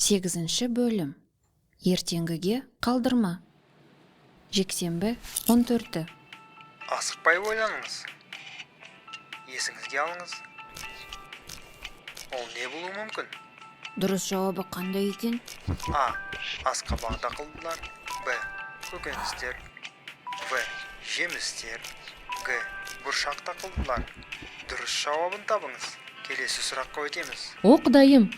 8 бөлім. Ертеңгіге қалдырма. Жексенбі 14. Асықпай ойланыңыз. Есіңізге алыңыз. Ол не болуы мүмкін? Дұрыс жауабы қандай екен? А. Асқабақ дақылдылар. Б. Көкөністер. В. Жемістер. Г. Бұршақ дақылдылар. Дұрыс жауабын табыңыз. Келесі сұраққа өтеміз. О, Құдайым!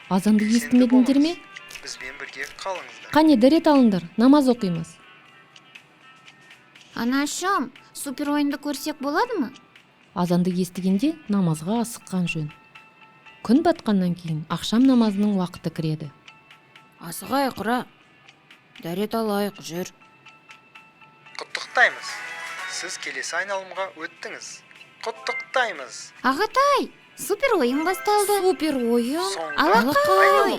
Азанды естімедіңдер ме? Бізбен бірге қалыңыздар. Қане, дәрет алыңдар, намаз оқимыз. Анашым, супер ойынды көрсек болады ма? Азанды естігенде намазға асыққан жөн. Күн батқаннан кейін ақшам намазының уақыты кіреді. Асығайық, Ра. Дәрет алайық, жүр. Құттықтаймыз. Сіз келесі айналымға өттіңіз. Құттықтаймыз. Ағатай, супер ойын басталды. Супер ойын. Алақай.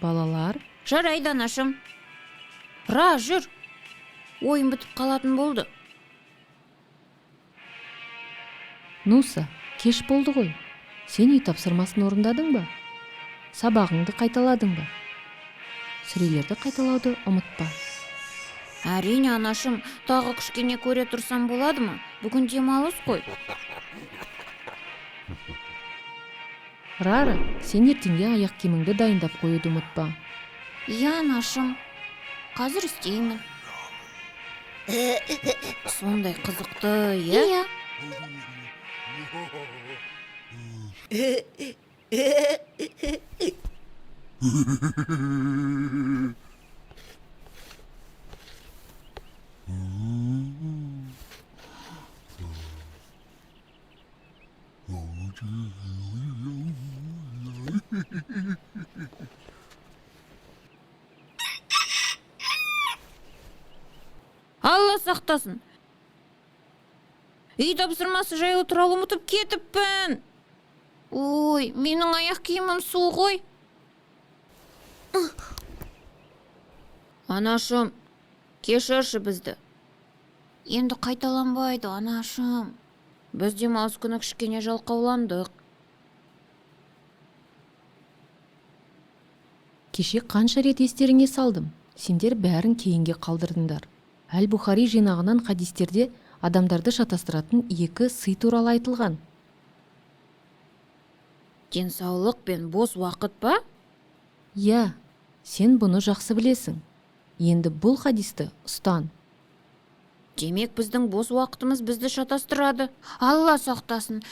Балалар, Жарайды, анашым. Ра, жүр. Ойын бітіп қалатын болды. Нуса, кеш болды ғой. Сен үй тапсырмасын орындадың ба? Сабағыңды қайталадың ба? Сүрелерді қайталауды ұмытпа. Әрине, анашым, тағы кішкене көре тұрсам болады ма? Бүгін демалыс қой. Рара, сен ертеңге аяқ киіміңді дайындап қоюды ұмытпа. Иә, анашым, қазір істеймін. Сондай қызықты, иә? Иә. Алла сақтасын. Үй тапсырмасы жайлы туралы ұмытып кетіппін. Ой, менің аяқ киімім су ғой. Анашым, кешірші бізді. Енді қайталанбайды, анашым. Біз демалыс күні кішкене жалқауландық. Кеше қанша рет естеріңе салдым. Сендер бәрін кейінге қалдырдыңдар. Әл-Бухари жинағынан хадистерде адамдарды шатастыратын 2 сый туралы айтылған. Денсаулық пен бос уақыт па? Иә, сен бұны жақсы білесің. Енді бұл хадисті ұстан. Демек біздің бос уақытымыз бізді шатастырады. Алла сақтасын.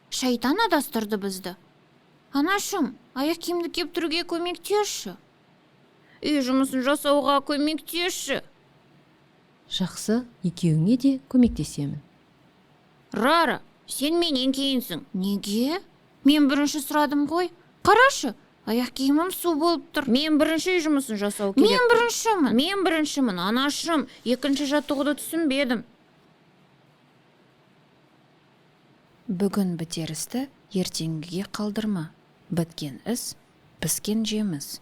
Шайтан адастырды бізді. Анашым, аяқ киімді кептіруге көмектесші. Үй жұмысын жасауға көмектесші. Жақсы, екеуіңе де көмектесемін. Рара, сен менен кейінсің. Неге? Мен бірінші сұрадым ғой. Қарашы, аяқ киімім су болып тұр. Мен бірінші үй жұмысын жасау керек. Мен біріншімін. Мен біріншімін, анашым. Екінші жаттығуды түсінбедім. Бүгін бітерісті ертеңгіге қалдырма. Біткен іс, піскен жеміс.